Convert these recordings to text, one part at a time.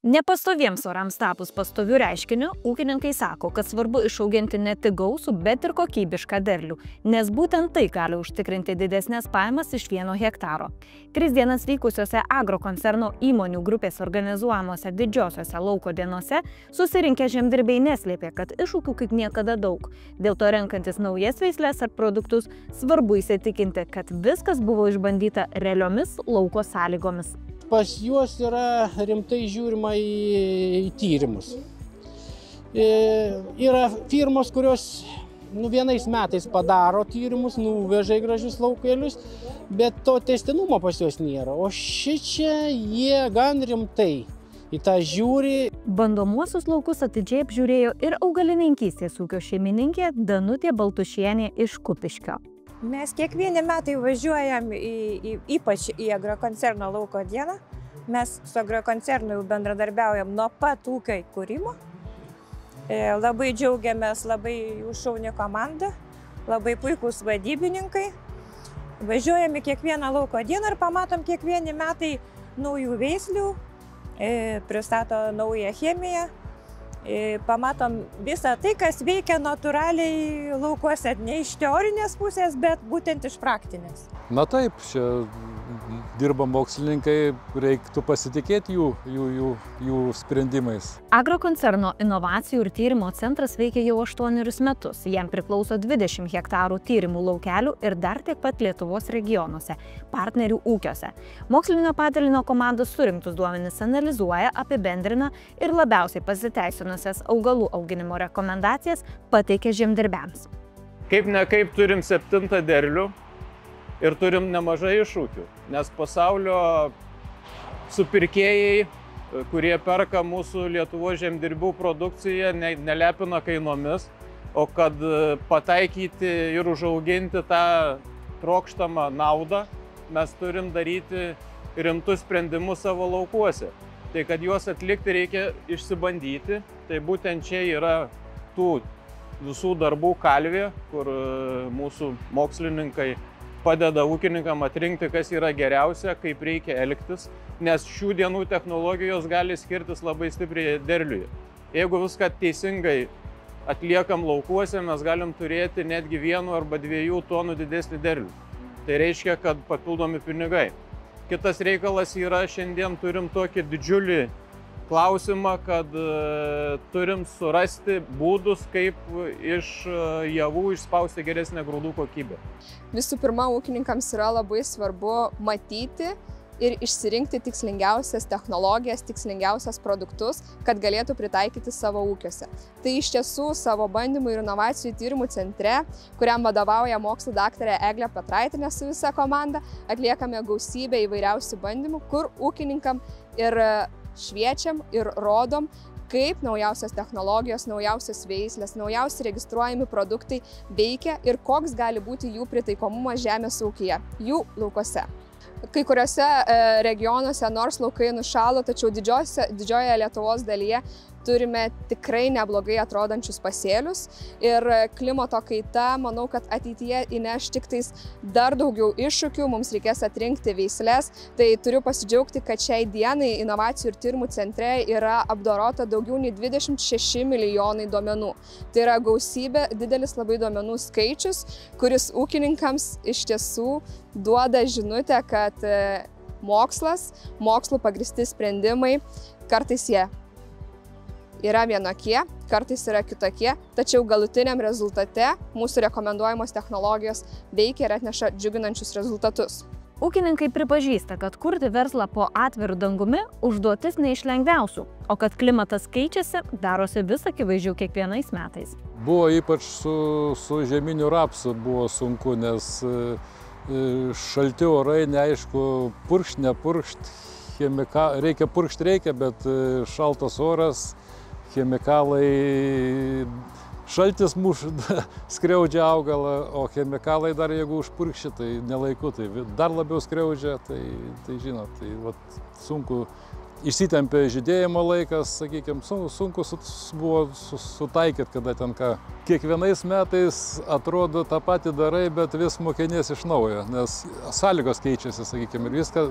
Nepastoviems orams tapus pastoviu reiškiniu, ūkininkai sako, kad svarbu išauginti ne tik gausų, bet ir kokybišką derlių, nes būtent tai gali užtikrinti didesnės pajamas iš 1 hektaro. 3 dienas vykusiose agrokoncerno įmonių grupės organizuojamose didžiosiose lauko dienose susirinkę žemdirbiai neslėpė, kad iššūkių kaip niekada daug. Dėl to renkantis naujas veisles ar produktus, svarbu įsitikinti, kad viskas buvo išbandyta realiomis lauko sąlygomis. Pas juos yra rimtai žiūrima į tyrimus. Yra firmos, kurios vienais metais padaro tyrimus, nuveža į gražius laukelius, bet to tęstinumo pas juos nėra. O šičia jie gan rimtai į tą žiūri. Bandomuosius laukus atidžiai apžiūrėjo ir augalininkystės ūkio šeimininkė Danutė Baltušienė iš Kupiškio. Mes kiekvieni metai važiuojam ypač į agrokoncerno lauko dieną. Mes su agrokoncernu jau bendradarbiaujam nuo pat ūkio įkūrimo. Labai džiaugiamės, labai jų šauni komanda, labai puikūs vadybininkai. Važiuojam į kiekvieną lauko dieną ir pamatom kiekvieni metai naujų veislių, pristato naują chemiją. Pamatom visą tai, kas veikia natūraliai laukuose, ne iš teorinės pusės, bet būtent iš praktinės. Na taip, čia dirba mokslininkai, reiktų pasitikėti jų sprendimais. Agrokoncerno inovacijų ir tyrimo centras veikia jau 8 metus. Jam priklauso 20 hektarų tyrimų laukelių ir dar tiek pat Lietuvos regionuose, partnerių ūkiuose. Mokslinio padalinio komandos surinktus duomenis analizuoja, apibendrina ir labiausiai pasiteisinusias augalų auginimo rekomendacijas pateikia žemdirbiams. Kaip ne kaip turim 7 derlių. Ir turim nemažai iššūkių, nes pasaulio supirkėjai, kurie perka mūsų Lietuvos žemdirbių produkciją, nelepina kainomis, o kad pataikyti ir užauginti tą trokštamą naudą, mes turim daryti rimtus sprendimus savo laukuose. Tai kad juos atlikti reikia išsibandyti, tai būtent čia yra tų visų darbų kalvė, kur mūsų mokslininkai padeda ūkininkam atrinkti, kas yra geriausia, kaip reikia elgtis, nes šių dienų technologijos gali skirtis labai stipriai derliuje. Jeigu viską teisingai atliekam laukuose, mes galim turėti netgi 1 arba 2 tonų didesnį derlių. Tai reiškia, kad papildomi pinigai. Kitas reikalas yra, šiandien turim tokį didžiulį klausimą, kad turim surasti būdus, kaip iš javų išspausti geresnę grūdų kokybę. Visų pirma, ūkininkams yra labai svarbu matyti ir išsirinkti tikslingiausias technologijas, tikslingiausias produktus, kad galėtų pritaikyti savo ūkiuose. Tai iš tiesų savo bandymų ir inovacijų tyrimų centre, kuriam vadovauja mokslų daktarė Eglė Petraitinė su visa komanda, atliekame gausybę įvairiausių bandymų, kur ūkininkam ir šviečiam ir rodom, kaip naujausios technologijos, naujausios veislės, naujausi registruojami produktai veikia ir koks gali būti jų pritaikomumas žemės ūkyje, jų laukose. Kai kuriuose regionuose nors laukai nušalo, tačiau didžiojoje Lietuvos dalyje turime tikrai neblogai atrodančius pasėlius ir klimato kaita, manau, kad ateityje įneš tik tais dar daugiau iššūkių, mums reikės atrinkti veisles. Tai turiu pasidžiaugti, kad šiai dienai inovacijų ir tyrimų centre yra apdorota daugiau nei 26 milijonai duomenų. Tai yra gausybė, didelis labai duomenų skaičius, kuris ūkininkams iš tiesų duoda žinutę, kad mokslu pagrįsti sprendimai, kartais jie yra vienokie, kartais yra kitokie, tačiau galutiniam rezultate mūsų rekomenduojamos technologijos veikia ir atneša džiuginančius rezultatus. Ūkininkai pripažįsta, kad kurti verslą po atviru dangumi užduotis ne iš lengviausių, o kad klimatas keičiasi, darosi vis akivaizdžiau kiekvienais metais. Buvo ypač su žieminiu rapsu buvo sunku, nes šalti orai, neaišku, purkšt, nepurkšt, reikia purkšt, bet šaltas oras, chemikalai, šaltis skriaudžia augalą, o chemikalai dar jeigu užpurkščia, tai nelaiku, tai dar labiau skriaudžia, tai žinot, tai sunku išsitempė žydėjimo laikas, sakykime, sunku buvo sutaikyti, kada ten ką. Kiekvienais metais atrodo tą patį darai, bet vis mokinies iš naujo, nes sąlygos keičiasi, sakykime, ir viską,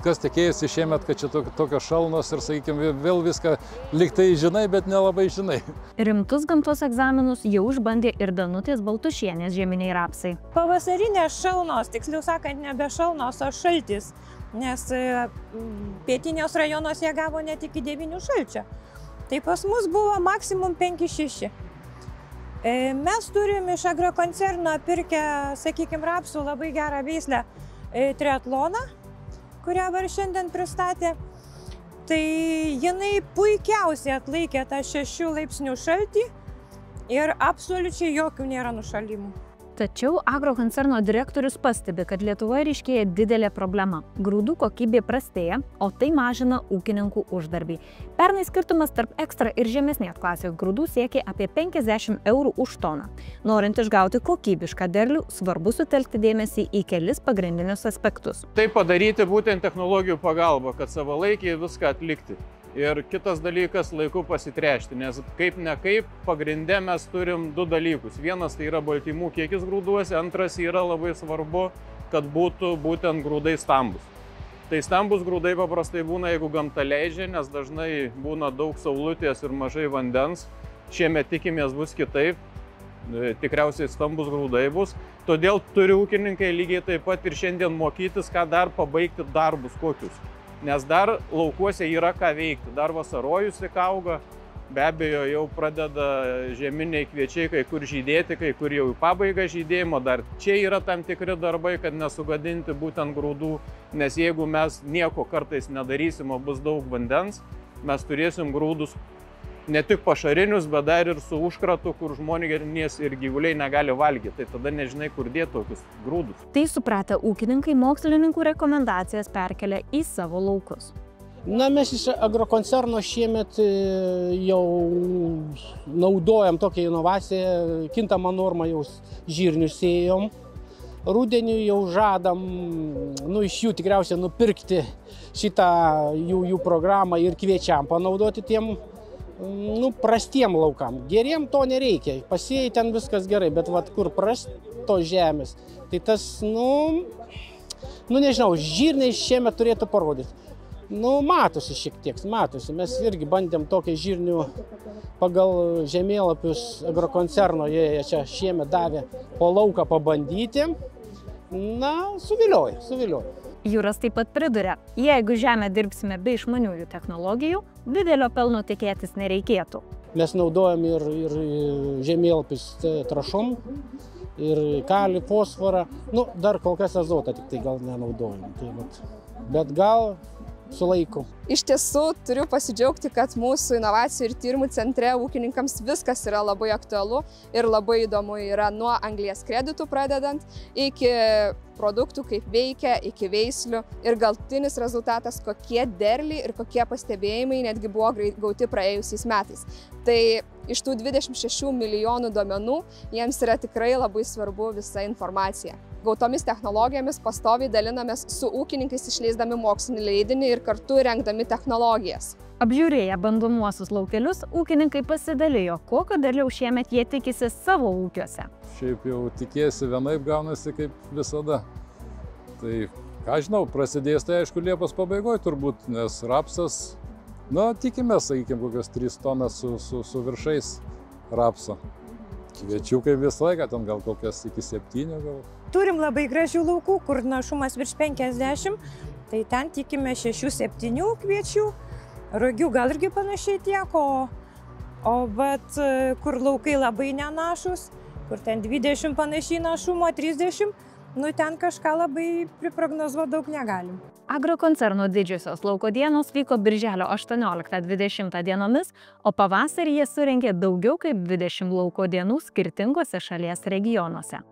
kas tikėjosi šiemet, kad čia tokios šalnos ir, sakykime, vėl viską liktai žinai, bet nelabai žinai. Rimtus gamtos egzaminus jau išbandė ir Danutės Baltušienės žieminiai rapsai. Pavasarinės šalnos, tiksliau sakant, nebe šalnos, o šaltis. Nes pietinios rajonuose jie gavo net iki 9 šalčio. Tai pas mus buvo maksimum 5-6. Mes turim iš agrokoncerno pirkę, sakykime, rapsų labai gerą veislę triatloną, kurią var šiandien pristatė. Tai jinai puikiausiai atlaikė tą 6 laipsnių šaltį ir absoliučiai jokių nėra nušalimų. Tačiau agrokoncerno direktorius pastebi, kad Lietuvoje ryškėja didelė problema. Grūdų kokybė prastėja, o tai mažina ūkininkų uždarbį. Pernai skirtumas tarp ekstra ir žemesnės klasės grūdų siekia apie 50 eurų už toną. Norint išgauti kokybišką derlių, svarbu sutelkti dėmesį į kelis pagrindinius aspektus. Tai padaryti būtent technologijų pagalba, kad savalaikiai viską atlikti. Ir kitas dalykas - laiku pasitręšti, nes kaip ne kaip pagrinde mes turim 2 dalykus. Vienas tai yra baltymų kiekis grūduose, antras yra labai svarbu, kad būtų būtent grūdai stambus. Tai stambus grūdai paprastai būna, jeigu gamta leidžia, nes dažnai būna daug saulutės ir mažai vandens. Šiemet tikimės bus kitaip, tikriausiai stambus grūdai bus. Todėl turi ūkininkai lygiai taip pat ir šiandien mokytis, ką dar pabaigti darbus kokius. Nes dar laukuose yra ką veikti, dar vasarojus tik auga, be abejo jau pradeda žieminiai kviečiai kai kur žydėti, kai kur jau į pabaigą žydėjimo, dar čia yra tam tikri darbai, kad nesugadinti būtent grūdų, nes jeigu mes nieko kartais nedarysim, o bus daug vandens, mes turėsim grūdus ne tik pašarinius, bet dar ir su užkratu, kur žmonės ir gyvuliai negali valgyti. Tai tada nežinai, kur dėti tokius grūdus. Tai supratę ūkininkai mokslininkų rekomendacijas perkelia į savo laukus. Na, mes iš agrokoncerno šiemet jau naudojam tokią inovaciją, kintamą normą jau žirnius sėjom. Rudenį jau žadam, iš jų tikriausiai nupirkti šitą jų programą ir kviečiam panaudoti tiem prastiem laukam. Geriem to nereikia, pasėjai ten viskas gerai, bet vat kur prastos žemės, tai tas, nežinau, žirniai šiemet turėtų parodyti. Matosi šiek tiek, matosi. Mes irgi bandėm tokią žirnių pagal žemėlapius agrokoncerno, jie čia šiemet davė po lauką pabandyti. Suviliojo. Jūras taip pat priduria, jeigu žemę dirbsime be išmaniųjų technologijų, didelio pelno tikėtis nereikėtų. Mes naudojam ir žemėlapius trašom, ir kalį, fosforą, dar kol kas azotą tik tai gal nenaudojam. Bet gal su laiku. Iš tiesų turiu pasidžiaugti, kad mūsų inovacijų ir tyrimų centre ūkininkams viskas yra labai aktualu ir labai įdomu yra nuo anglies kreditų pradedant iki produktų, kaip veikia, iki veislių ir galutinis rezultatas, kokie derliai ir kokie pastebėjimai netgi buvo gauti praėjusiais metais. Tai iš tų 26 milijonų duomenų jiems yra tikrai labai svarbu visa informacija. Gautomis technologijomis pastoviai dalinamės su ūkininkais išleisdami mokslinį leidinį ir kartu rengdami technologijas. Apžiūrėję bandomuosius laukelius, ūkininkai pasidalijo, kokio derliaus šiemet jie tikisi savo ūkiuose. Šiaip jau tikėsi vienaip, gaunasi kaip visada. Tai, ką žinau, prasidės tai aišku Liepos pabaigoje turbūt, nes rapsas, tikimės, sakykime, kokios 3 tonas su viršais rapso. Kviečiukai visą laiką, ten gal kokias iki 7 gal. Turim labai gražių laukų, kur našumas virš 50, tai ten tikime 6-7 kviečių, rugių gal irgi panašiai tiek, bet kur laukai labai nenašus, kur ten 20 panašiai našumo, 30, ten kažką labai priprognozuoti daug negalim. Agrokoncerno didžiosios lauko dienos vyko birželio 18-20 dienomis, o pavasarį jie surengė daugiau kaip 20 lauko dienų skirtingose šalies regionuose.